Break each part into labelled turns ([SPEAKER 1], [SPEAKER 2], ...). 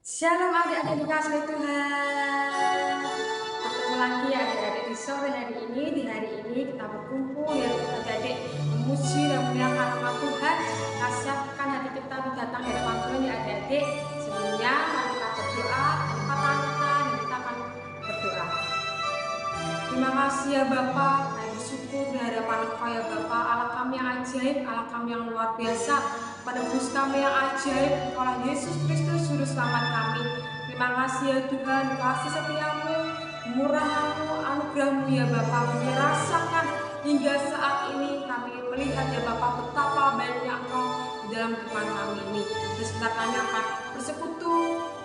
[SPEAKER 1] Shalom adik-adik dikasih Tuhan. Ketemu lagi ya adik-adik di sore hari ini. Di hari ini kita berkumpul ya adik-adik memuji dan memuliakan nama Tuhan. Kita siapkan hati kita datang di hadapan Tuhan ya adik-adik. Sebelumnya mari kita berdoa, angkat tangan kita dan kita akan berdoa. Terima kasih ya Bapa, kami bersyukur di hadapan Engkau ya Bapa, Allah kami yang ajaib, Allah kami yang luar biasa, penebus kami yang ajaib, Engkaulah Yesus Kristus Juru Selamat kami. Terima kasih ya Tuhan, kasih setiamu, murahmu, anugerahmu ya Bapa, kami rasakan hingga saat ini kami melihat ya Bapa betapa baiknya Engkau di dalam kehidupan kami ini. Dan sebentar kami akan bersekutu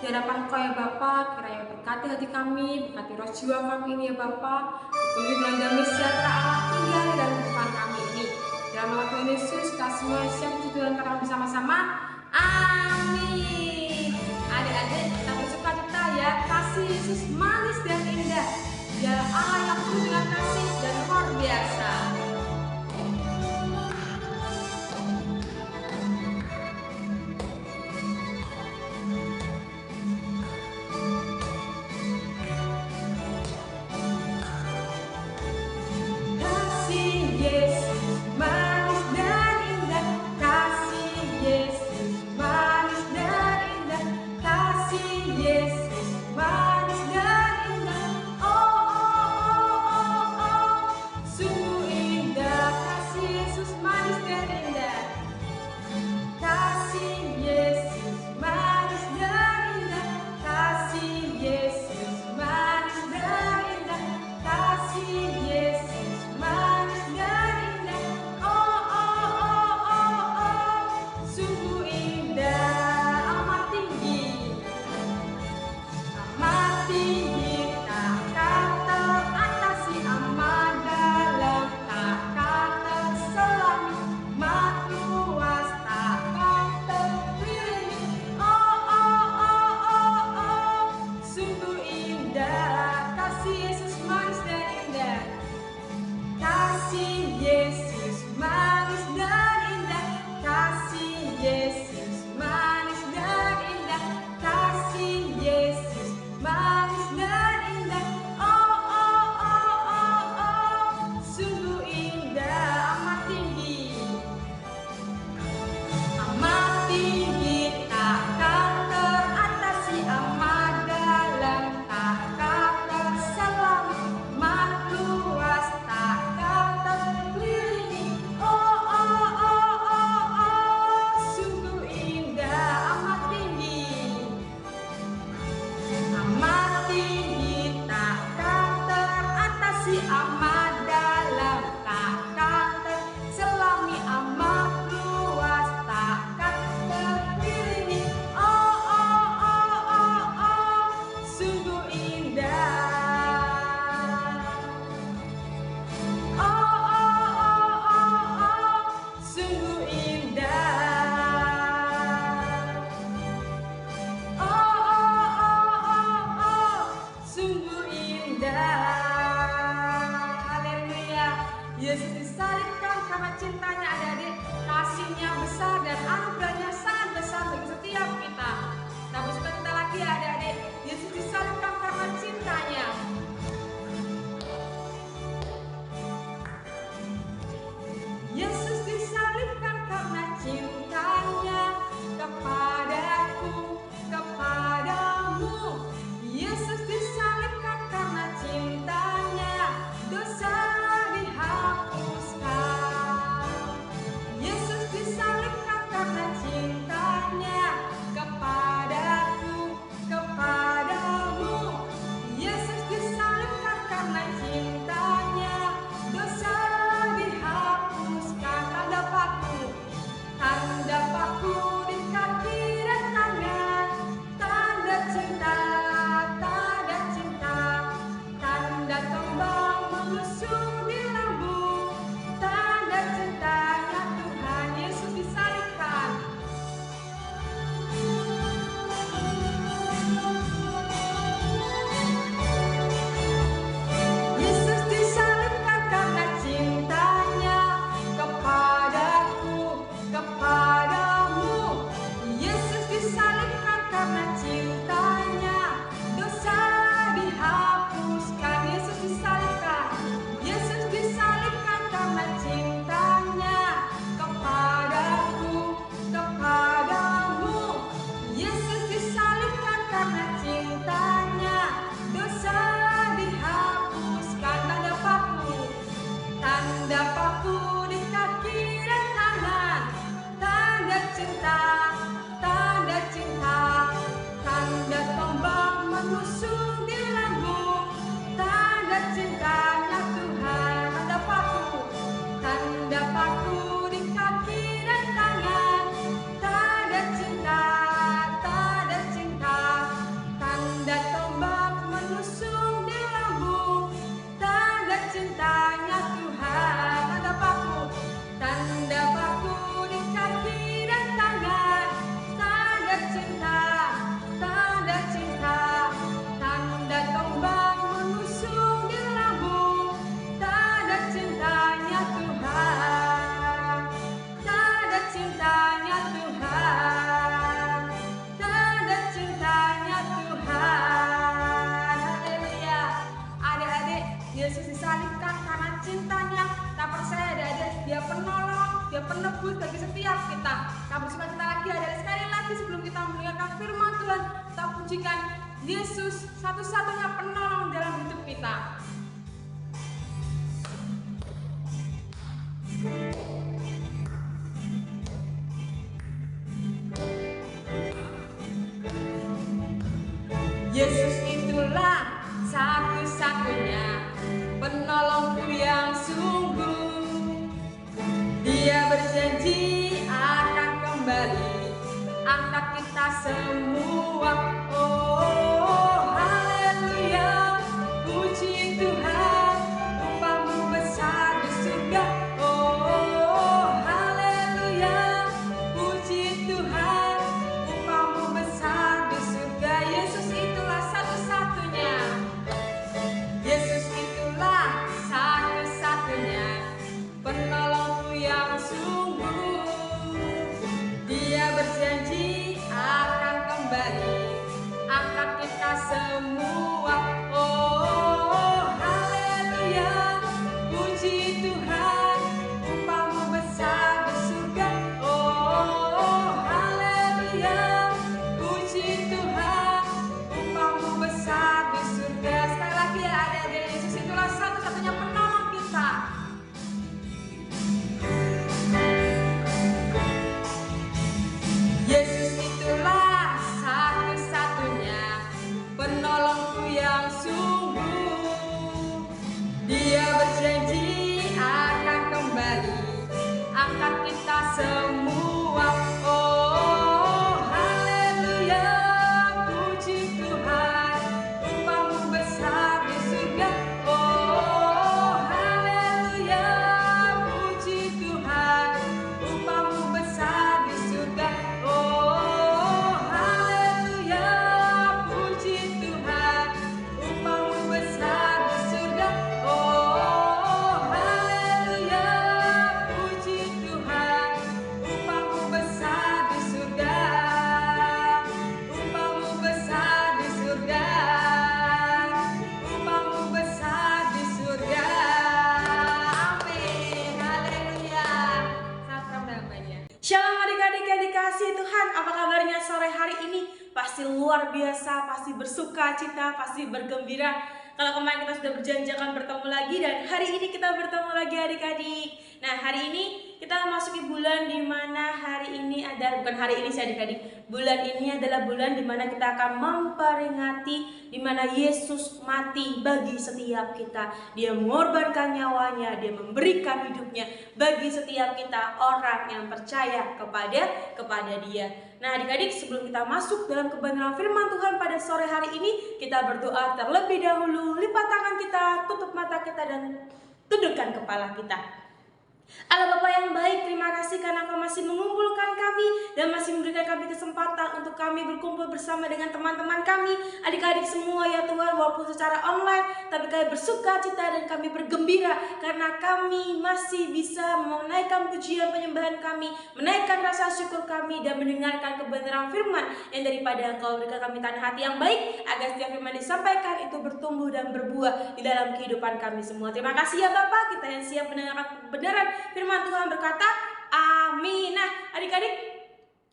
[SPEAKER 1] di hadapan Engkau ya Bapa, kiranya berkati hati kami, berkati roh jiwa kami ini ya Bapa, dipenuhi dengan damai sejahtera Allah tinggal di dalam kehidupan kami ini. Dalam nama Tuhan Yesus, kita semua siap puji Tuhan karena bersama-sama. Amin. Adik-adik, kita bersuka cita ya, kasih Yesus manis dan indah. Dia Allah yang penuh dengan kasih dan luar biasa. Sungguh memujikan Yesus, satu-satunya penolong dalam hidup kita. Yesus itulah satu-satunya penolongku yang sungguh. Dia berjanji akan kembali angkat kita semua. Oh haleluya, puji Tuhan, upahmu besar di surga. Oh haleluya, puji Tuhan, upahmu besar di surga. Yesus itulah satu-satunya, Yesus itulah satu-satunya penolongku yang sungguh. Dia berjanji akan kembali angkat kita semua. Oh haleluya, puji Tuhan, upahmu besar di surga. Oh haleluya, puji Tuhan, upahmu besar di surga. Sekali lagi ya adik-adik, Yesus itulah satu-satunya penolong kita. Yesus itulah satu-satunya penolongku yang sungguh. Dia berjanji akan kembali angkat kita semua. Oh haleluya, puji Tuhan, upahmu besar di surga. Oh haleluya, puji Tuhan, upahmu besar di surga. Oh haleluya, puji Tuhan, upahmu besar di surga. Oh haleluya, puji Tuhan, upahmu besar di surga. Upahmu besar di surga. Upahmu besar di surga. Amin. Haleluya. Salam damainya.
[SPEAKER 2] Shalom adik-adik yang dikasihi Tuhan, apa kabarnya sore hari ini? Pasti luar biasa, pasti bersuka cita, pasti bergembira. Kalau kemarin kita sudah berjanji akan bertemu lagi, dan hari ini kita bertemu lagi adik-adik. Nah hari ini kita memasuki bulan dimana hari ini ada, bukan hari ini sih adik-adik, bulan ini adalah bulan dimana kita akan memperingati dimana Yesus mati bagi setiap kita. Dia mengorbankan nyawanya, dia memberikan hidupnya bagi setiap kita orang yang percaya kepada dia. Nah adik-adik, sebelum kita masuk dalam kebenaran firman Tuhan pada sore hari ini, kita berdoa terlebih dahulu. Lipat tangan kita, tutup mata kita, dan tundukkan kepala kita. Allah Bapa yang baik, terima kasih karena Engkau masih mengumpulkan kami dan masih memberikan kami kesempatan untuk kami berkumpul bersama dengan teman-teman kami, adik-adik semua ya Tuhan, walaupun secara online, tapi kami bersuka cita dan kami bergembira karena kami masih bisa menaikkan pujian penyembahan kami, menaikkan rasa syukur kami, dan mendengarkan kebenaran firman yang daripada Engkau berikan kami tanah hati yang baik, agar setiap firman disampaikan itu bertumbuh dan berbuah di dalam kehidupan kami semua. Terima kasih ya Bapak, kita yang siap mendengarkan kebenaran firman Tuhan berkata, amin. Nah adik-adik,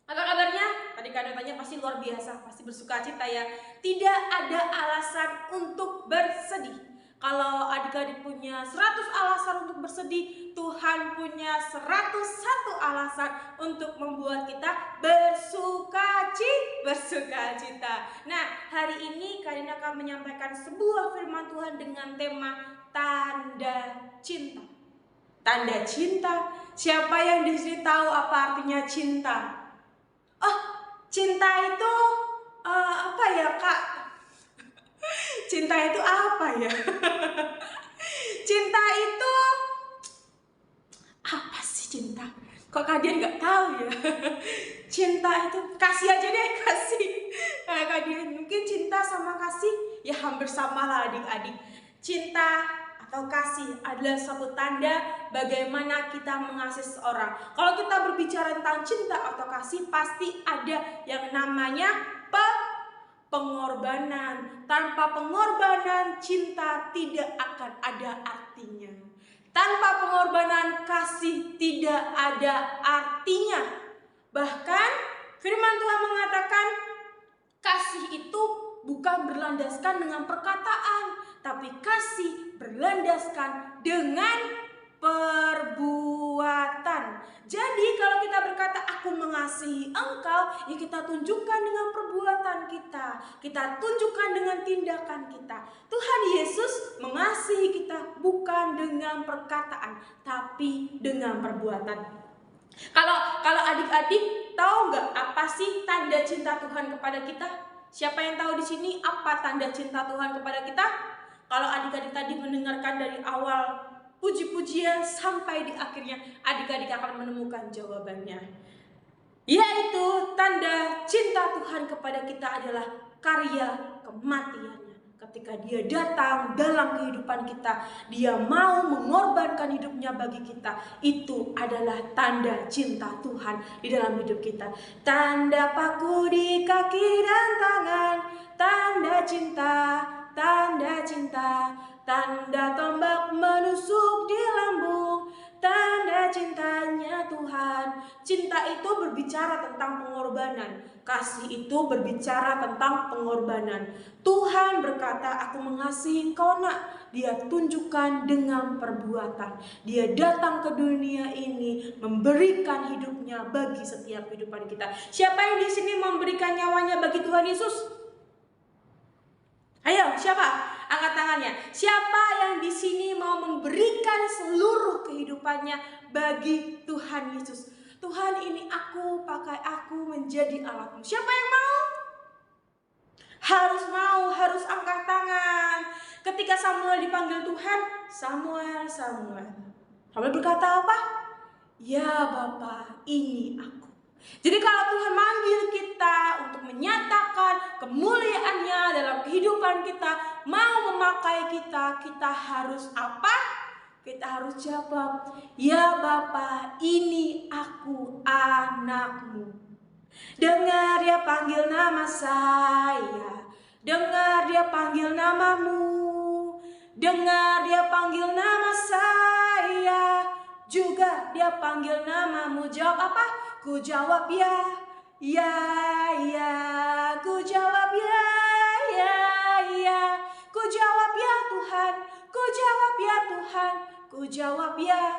[SPEAKER 2] apa kabarnya? Tadi kalian tanya pasti luar biasa, pasti bersuka cita ya. Tidak ada alasan untuk bersedih. Kalau adik-adik punya 100 alasan untuk bersedih, Tuhan punya 101 alasan untuk membuat kita bersuka cita. Nah hari ini kalian akan menyampaikan sebuah firman Tuhan dengan tema tanda cinta. Tanda cinta. Siapa yang di sini tahu apa artinya cinta? Oh, cinta itu apa ya Kak? Cinta itu apa ya? Cinta itu apa sih cinta? Kok kalian nggak tahu ya? Cinta itu kasih aja deh, kasih. Kalian mungkin cinta sama kasih ya hampir sama lah adik-adik. Cinta atau kasih adalah suatu tanda bagaimana kita mengasihi seseorang. Kalau kita berbicara tentang cinta atau kasih, pasti ada yang namanya pengorbanan. Tanpa pengorbanan, cinta tidak akan ada artinya. Tanpa pengorbanan, kasih tidak ada artinya. Bahkan firman Tuhan mengatakan kasih kasih itu bukan berlandaskan dengan perkataan, tapi kasih berlandaskan dengan perbuatan. Jadi kalau kita berkata aku mengasihi engkau, ya kita tunjukkan dengan perbuatan kita. Kita tunjukkan dengan tindakan kita. Tuhan Yesus mengasihi kita bukan dengan perkataan, tapi dengan perbuatan. Kalau adik-adik tahu nggak apa sih tanda cinta Tuhan kepada kita? Siapa yang tahu di sini apa tanda cinta Tuhan kepada kita? Kalau adik-adik tadi mendengarkan dari awal puji-pujian sampai di akhirnya, adik-adik akan menemukan jawabannya. Yaitu tanda cinta Tuhan kepada kita adalah karya kematiannya. Ketika dia datang dalam kehidupan kita, dia mau mengorbankan hidupnya bagi kita. Itu adalah tanda cinta Tuhan di dalam hidup kita. Tanda paku di kaki dan tangan, tanda cinta, tanda cinta. Tanda tombak menusuk di lambung, tanda cintanya Tuhan. Cinta itu berbicara tentang pengorbanan. Kasih itu berbicara tentang pengorbanan. Tuhan berkata, aku mengasihi engkau nak. Dia tunjukkan dengan perbuatan. Dia datang ke dunia ini memberikan hidupnya bagi setiap kehidupan kita. Siapa yang di sini memberikan nyawanya bagi Tuhan Yesus? Ayo, siapa? Angkat tangannya. Siapa yang di sini mau memberikan seluruh kehidupannya bagi Tuhan Yesus? Tuhan, ini aku, pakai aku menjadi alatmu. Siapa yang mau? Harus angkat tangan. Ketika Samuel dipanggil Tuhan, Samuel. Samuel berkata apa? Ya Bapa, ini aku. Jadi kalau Tuhan manggil kita untuk menyatakan kemuliaannya dalam kehidupan kita, mau memakai kita, kita harus apa? Kita harus jawab, ya Bapa, ini aku anakmu. Dengar dia panggil nama saya, dengar dia panggil namamu, dengar dia panggil nama saya, juga dia panggil namamu. Jawab apa? Ku jawab ya, ku jawab ya, ku jawab ya Tuhan, ku jawab ya Tuhan, ku jawab ya.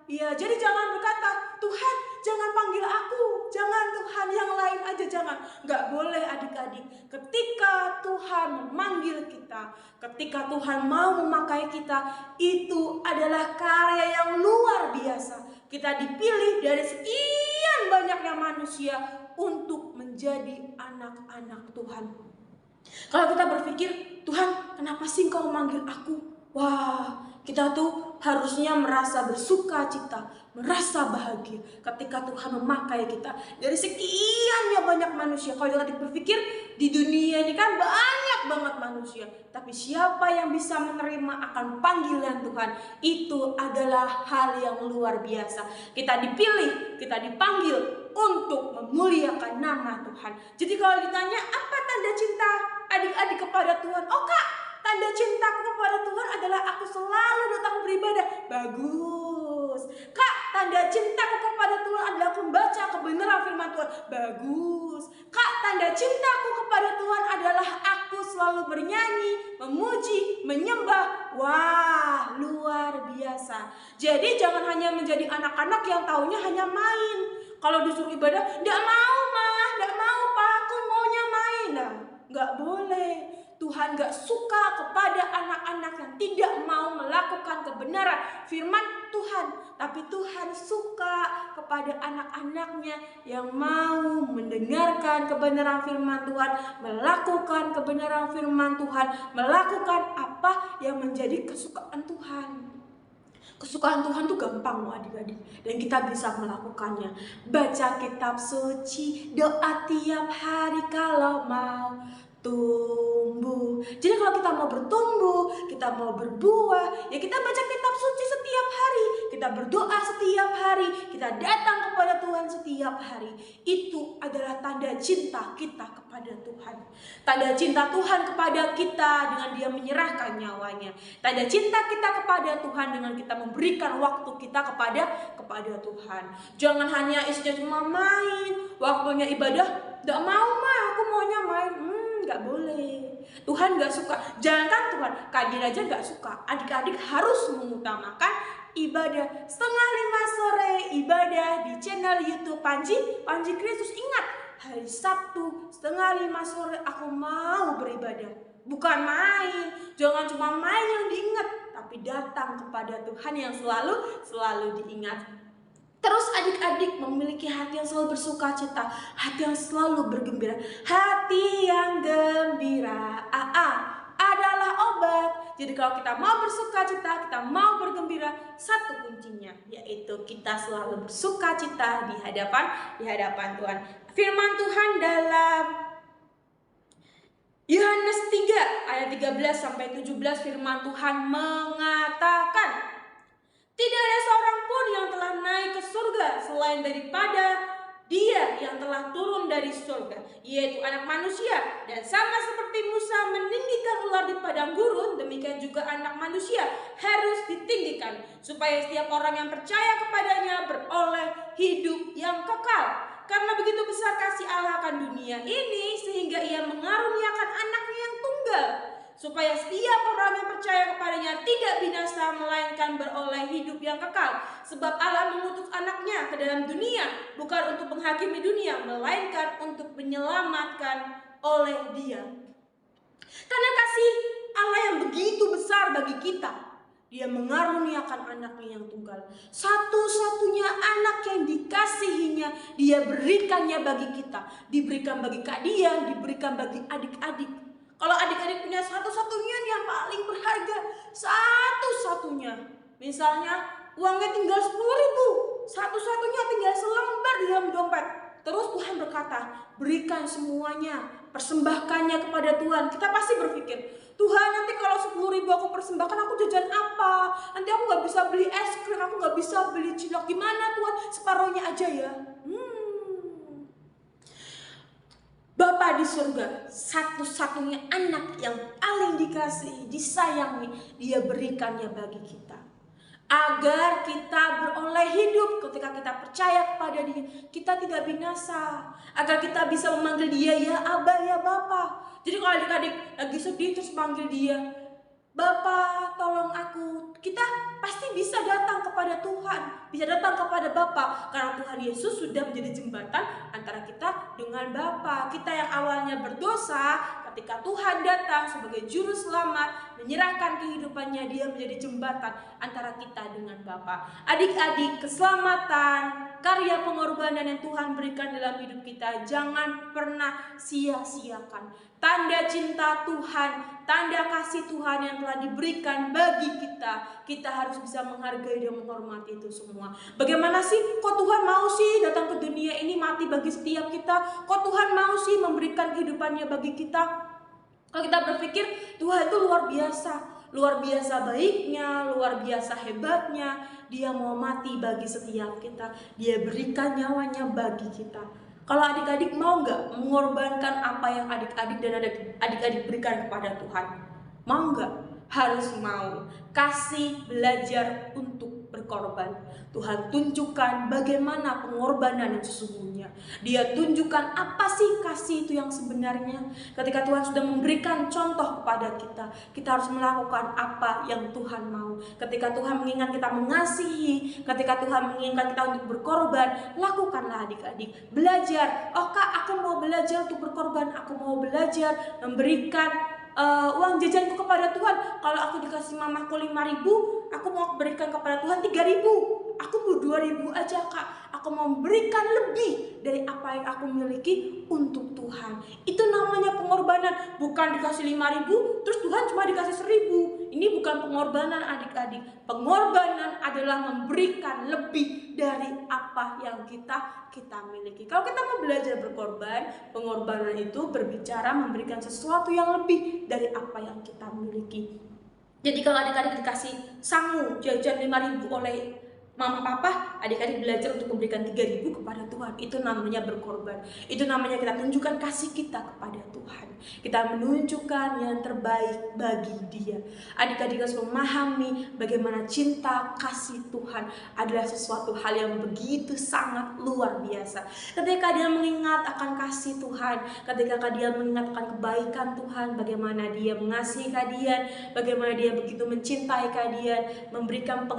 [SPEAKER 2] Jadi jangan berkata, Tuhan jangan panggil aku, jangan Tuhan yang lain aja, jangan. Gak boleh adik-adik. Ketika Tuhan memanggil kita, ketika Tuhan mau memakai kita, itu adalah karya yang luar biasa. Kita dipilih dari sekian banyaknya manusia untuk menjadi anak-anak Tuhan. Kalau kita berpikir, Tuhan kenapa sih engkau memanggil aku? Wah, kita tuh harusnya merasa bersuka cita, merasa bahagia ketika Tuhan memakai kita dari sekiannya banyak manusia. Kalau kita berpikir di dunia ini kan banyak banget manusia, tapi siapa yang bisa menerima akan panggilan Tuhan, itu adalah hal yang luar biasa. Kita dipilih, kita dipanggil untuk memuliakan nama Tuhan. Jadi kalau ditanya apa tanda cinta adik-adik kepada Tuhan? Oh Kak, tanda cintaku kepada Tuhan adalah aku selalu datang beribadah. Bagus. Kak, tanda cintaku kepada Tuhan adalah aku membaca kebenaran firman Tuhan. Bagus. Kak, tanda cintaku kepada Tuhan adalah aku selalu bernyanyi, memuji, menyembah. Wah, luar biasa. Jadi jangan hanya menjadi anak-anak yang taunya hanya main. Kalau disuruh ibadah, enggak mau mah, enggak mau pak, aku maunya main. Nah, enggak boleh. Tuhan gak suka kepada anak-anak yang tidak mau melakukan kebenaran firman Tuhan. Tapi Tuhan suka kepada anak-anaknya yang mau mendengarkan kebenaran firman Tuhan, melakukan kebenaran firman Tuhan, melakukan apa yang menjadi kesukaan Tuhan. Kesukaan Tuhan tuh gampang loh adik-adik, dan kita bisa melakukannya. Baca kitab suci, doa tiap hari kalau mau tumbuh. Jadi kalau kita mau bertumbuh, kita mau berbuah, ya kita baca kitab suci setiap hari, kita berdoa setiap hari, kita datang kepada Tuhan setiap hari. Itu adalah tanda cinta kita kepada Tuhan. Tanda cinta Tuhan kepada kita dengan Dia menyerahkan nyawanya. Tanda cinta kita kepada Tuhan dengan kita memberikan waktu kita kepada Tuhan. Jangan hanya isinya cuma main, waktunya ibadah, gak mau mah, aku maunya main. Tuhan gak suka. Jangankan Tuhan, Kak Dian aja gak suka. Adik-adik harus mengutamakan ibadah. 4:30 sore ibadah di channel YouTube Panji Kristus. Ingat, hari Sabtu 4:30 sore aku mau beribadah. Bukan main. Jangan cuma main yang diingat, tapi datang kepada Tuhan yang selalu diingat. Terus adik-adik memiliki hati yang selalu bersuka cita, hati yang selalu bergembira. Hati yang gembira adalah obat. Jadi kalau kita mau bersuka cita, kita mau bergembira, satu kuncinya yaitu kita selalu bersuka cita di hadapan Tuhan. Firman Tuhan dalam Yohanes 3 ayat 13-17, firman Tuhan mengatakan, tidak ada seorang pun yang telah naik ke surga selain daripada Dia yang telah turun dari surga, yaitu Anak Manusia. Dan sama seperti Musa meninggikan ular di padang gurun, demikian juga Anak Manusia harus ditinggikan, supaya setiap orang yang percaya kepadanya beroleh hidup yang kekal. Karena begitu besar kasih Allah akan dunia ini, sehingga Ia mengaruniakan Anaknya yang tunggal, supaya setiap orang yang percaya kepadanya tidak binasa, melainkan beroleh hidup yang kekal. Sebab Allah mengutus Anaknya ke dalam dunia, bukan untuk menghakimi dunia, melainkan untuk menyelamatkan oleh Dia. Karena kasih Allah yang begitu besar bagi kita, Dia mengaruniakan Anaknya yang tunggal. Satu-satunya anak yang dikasihinya, Dia berikannya bagi kita. Diberikan bagi Kak Dian, diberikan bagi adik-adik. Kalau adik-adik punya satu-satunya yang paling berharga, satu-satunya, misalnya uangnya tinggal 10.000, satu-satunya tinggal selembar di dalam dompet. Terus Tuhan berkata, berikan semuanya, persembahkannya kepada Tuhan. Kita pasti berpikir, Tuhan nanti kalau 10.000 aku persembahkan, aku jajan apa? Nanti aku gak bisa beli es krim, aku gak bisa beli cilok. Gimana Tuhan? Separohnya aja ya. Bapa di surga, satu-satunya anak yang paling dikasihi, disayangi, Dia berikannya bagi kita. Agar kita beroleh hidup ketika kita percaya kepada Dia. Kita tidak binasa. Agar kita bisa memanggil Dia, ya Abah, ya Bapa. Jadi kalau adik-adik lagi sedih terus panggil Dia, Bapa tolong aku, kita pasti bisa datang kepada Tuhan, bisa datang kepada Bapa, karena Tuhan Yesus sudah menjadi jembatan antara kita dengan Bapa. Kita yang awalnya berdosa, ketika Tuhan datang sebagai juru selamat, menyerahkan kehidupannya, Dia menjadi jembatan antara kita dengan Bapa. Adik-adik, keselamatan, karya pengorbanan yang Tuhan berikan dalam hidup kita jangan pernah sia-siakan. Tanda cinta Tuhan, tanda kasih Tuhan yang telah diberikan bagi kita, kita harus bisa menghargai dan menghormati itu semua. Bagaimana sih? Kok Tuhan mau sih datang ke dunia ini mati bagi setiap kita? Kok Tuhan mau sih memberikan kehidupannya bagi kita? Kalau kita berpikir Tuhan itu luar biasa baiknya, luar biasa hebatnya, Dia mau mati bagi setiap kita, Dia berikan nyawanya bagi kita. Kalau adik-adik mau nggak mengorbankan apa yang adik-adik dan adik-adik berikan kepada Tuhan? Mau nggak? Harus mau. Kasih belajar untuk berkorban. Tuhan tunjukkan bagaimana pengorbanan yang sesungguhnya. Dia tunjukkan apa sih kasih itu yang sebenarnya. Ketika Tuhan sudah memberikan contoh kepada kita, kita harus melakukan apa yang Tuhan mau. Ketika Tuhan mengingat kita mengasihi, ketika Tuhan mengingat kita untuk berkorban, lakukanlah adik-adik. Belajar. Oh Kak, aku mau belajar untuk berkorban. Aku mau belajar memberikan uang jajanku kepada Tuhan. Kalau aku dikasih mamaku 5.000, aku mau berikan kepada Tuhan 3.000. Aku mau 2.000 aja Kak. Aku mau memberikan lebih dari apa yang aku miliki untuk Tuhan. Itu namanya pengorbanan. Bukan dikasih 5.000 terus Tuhan cuma dikasih 1.000. Ini bukan pengorbanan adik-adik. Pengorbanan adalah memberikan lebih dari apa yang kita miliki. Kalau kita mau belajar berkorban, pengorbanan itu berbicara memberikan sesuatu yang lebih dari apa yang kita miliki. Jadi kalau adik-adik dikasih sangu jajan 5.000 oleh mama papa, adik-adik belajar untuk memberikan 3.000 kepada Tuhan. Itu namanya berkorban. Itu namanya kita tunjukkan kasih kita kepada Tuhan. Kita menunjukkan yang terbaik bagi dia. Adik-adik harus memahami bagaimana cinta kasih Tuhan adalah sesuatu hal yang begitu sangat luar biasa. Ketika dia mengingat akan kasih Tuhan, ketika dia mengingat akan kebaikan Tuhan, bagaimana dia mengasihi kalian, bagaimana dia begitu mencintai kalian, memberikan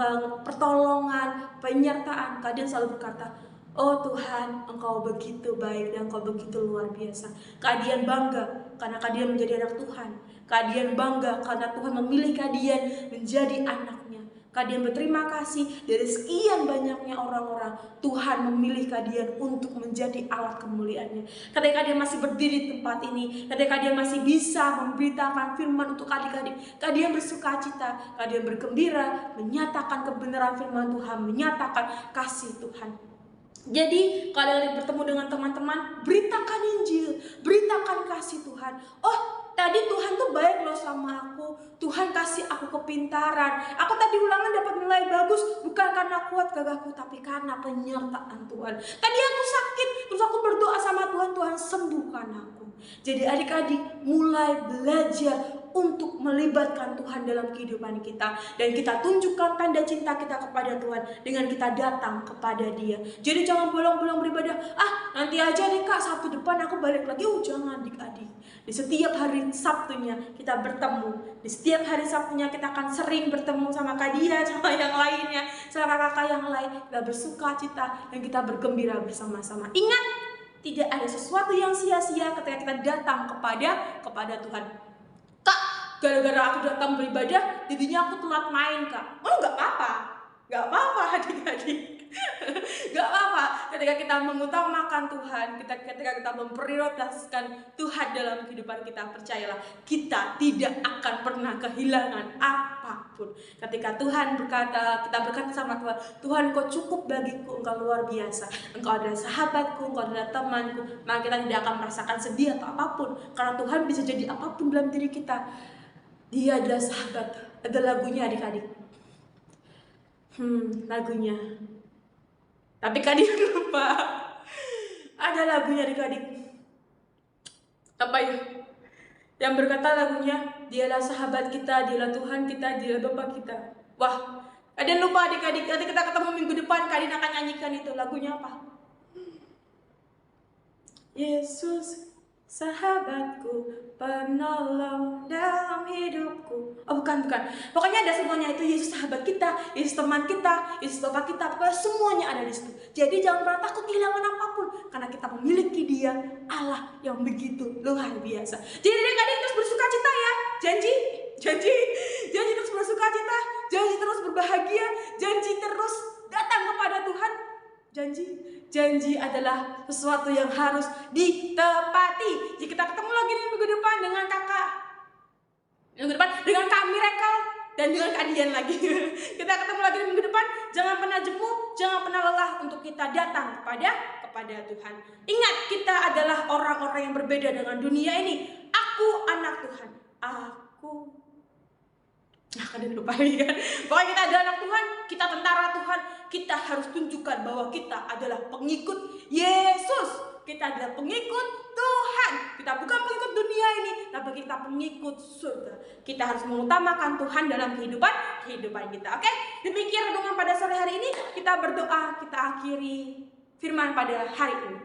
[SPEAKER 2] pertolongan, penyertaan, kalian selalu berkata, "Oh Tuhan, Engkau begitu baik dan Engkau begitu luar biasa." Kalian bangga karena kalian menjadi anak Tuhan. Kalian bangga karena Tuhan memilih kalian menjadi anaknya. Kalian berterima kasih dari sekian banyaknya orang-orang, Tuhan memilih kalian untuk menjadi alat kemuliaannya. Ketika dia masih berdiri di tempat ini, ketika dia masih bisa memberitakan firman untuk adik-adik, kalian bersuka cita, kalian bergembira, menyatakan kebenaran firman Tuhan, menyatakan kasih Tuhan. Jadi kalau bertemu dengan teman-teman, beritakan Injil, beritakan kasih Tuhan. Oh, tadi Tuhan tuh baik loh sama aku. Tuhan kasih aku kepintaran. Aku tadi ulangan dapat nilai bagus, bukan karena kuat gagahku, tapi karena penyertaan Tuhan. Tadi aku sakit, terus aku berdoa sama Tuhan, Tuhan sembuhkan aku. Jadi adik-adik mulai belajar untuk melibatkan Tuhan dalam kehidupan kita, dan kita tunjukkan tanda cinta kita kepada Tuhan dengan kita datang kepada Dia. Jadi jangan bolong-bolong beribadah, nanti aja deh Kak, Sabtu depan aku balik lagi. Jangan adik-adik. Di setiap hari Sabtunya kita bertemu, di setiap hari Sabtunya kita akan sering bertemu sama Kak Dia, sama yang lainnya, sama kakak yang lain. Kita bersuka cita dan kita bergembira bersama-sama. Ingat, tidak ada sesuatu yang sia-sia ketika kita datang kepada Tuhan. Kak, gara-gara aku datang beribadah, jadinya aku telat main Kak. Oh, gak apa-apa adik-adik. Gak apa-apa ketika kita mengutamakan Tuhan, ketika kita memprioritaskan Tuhan dalam kehidupan kita. Percayalah, kita tidak akan pernah kehilangan apapun. Ketika Tuhan berkata, kita berkata sama Tuhan, Tuhan Kau cukup bagiku, Engkau luar biasa, Engkau adalah sahabatku, Engkau adalah temanku, maka kita tidak akan merasakan sedih atau apapun, karena Tuhan bisa jadi apapun dalam diri kita. Dia adalah sahabat. Ada lagunya adik-adik, lagunya, tapi kalian lupa. Ada lagunya adik-adik. Apa ya? Yang berkata lagunya, Dialah sahabat kita, Dialah Tuhan kita, Dialah Bapa kita. Wah, kalian lupa adik-adik. Nanti kita ketemu minggu depan, kalian akan nyanyikan itu. Lagunya apa? Yesus sahabatku, penolong dalam hidupku. Oh bukan. Pokoknya ada semuanya itu. Yesus sahabat kita, Yesus teman kita, Yesus Bapa kita. Pokoknya semuanya ada di situ. Jadi jangan pernah takut kehilangan apapun, karena kita memiliki Dia, Allah yang begitu luar biasa. Jadi adik-adik terus bersuka cita ya. Janji terus bersuka cita, janji terus berbahagia, janji terus datang kepada Tuhan. Janji adalah sesuatu yang harus ditepati. Jika kita ketemu lagi di minggu depan dengan dengan Kak Miracle dan dengan Kak Dian lagi. Kita ketemu lagi di minggu depan. Jangan pernah jemu, jangan pernah lelah untuk kita datang kepada Tuhan. Ingat, kita adalah orang-orang yang berbeda dengan dunia ini. Aku anak Tuhan. Kalian lupa lagi kan? Pokoknya kita adalah anak Tuhan, kita tentara Tuhan. Kita harus tunjukkan bahwa kita adalah pengikut Yesus. Kita adalah pengikut Tuhan. Kita bukan pengikut dunia ini, tapi kita pengikut surga. Kita harus mengutamakan Tuhan dalam kehidupan kita. Oke? Demikian renungan pada sore hari ini. Kita berdoa, kita akhiri firman pada hari ini.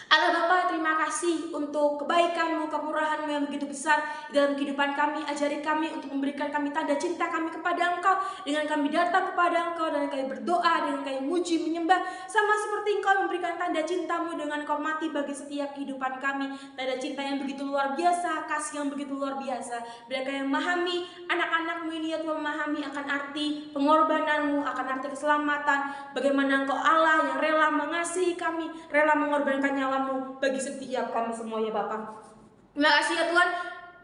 [SPEAKER 2] Allah Bapa, terima kasih untuk kebaikan-Mu, kemurahan-Mu yang begitu besar dalam kehidupan kami. Ajari kami untuk memberikan kami tanda cinta kami kepada Engkau, dengan kami datang kepada Engkau, dan kami berdoa, dengan kami muji, menyembah, sama seperti Engkau memberikan tanda cinta-Mu dengan Engkau mati bagi setiap kehidupan kami. Tanda cinta yang begitu luar biasa, kasih yang begitu luar biasa. Biar kami memahami, anak-anak-Mu ini ya Tuhan, memahami akan arti pengorbanan-Mu, akan arti keselamatan, bagaimana Engkau Allah yang rela mengasihi kami, rela mengorbankan nyawa-Mu bagi setiap kami semua ya Bapak. Terima kasih ya Tuhan.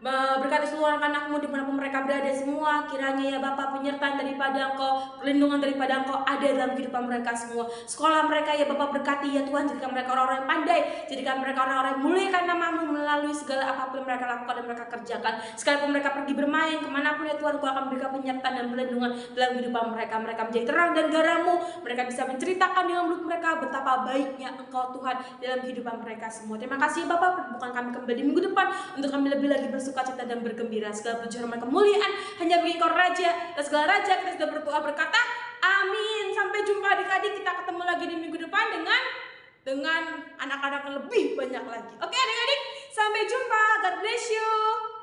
[SPEAKER 2] Berkati seluruh anak-anakmu dimanapun mereka berada semua. Kiranya ya Bapa, penyertaan daripada Engkau, perlindungan daripada Engkau ada dalam kehidupan mereka semua. Sekolah mereka ya Bapa, berkati ya Tuhan, jadikan mereka orang-orang yang pandai, jadikan mereka orang-orang yang muliakan nama-Mu melalui segala apapun yang mereka lakukan dan mereka kerjakan. Sekalipun mereka pergi bermain kemanapun ya Tuhan, Engkau akan berikan penyertaan dan perlindungan dalam kehidupan mereka. Mereka menjadi terang dan garam-Mu. Mereka bisa menceritakan dengan mulut mereka betapa baiknya Engkau Tuhan dalam kehidupan mereka semua. Terima kasih Bapak, bukan kami kembali minggu depan untuk kami lebih lagi bersukacita dan bergembira. Segala puji hormat kemuliaan hanya bagi Engkau Raja, dan segala Raja kita sudah berdoa berkata amin. Sampai jumpa adik-adik, kita ketemu lagi di minggu depan dengan anak-anak yang lebih banyak lagi. Oke adik-adik, sampai jumpa. God bless you.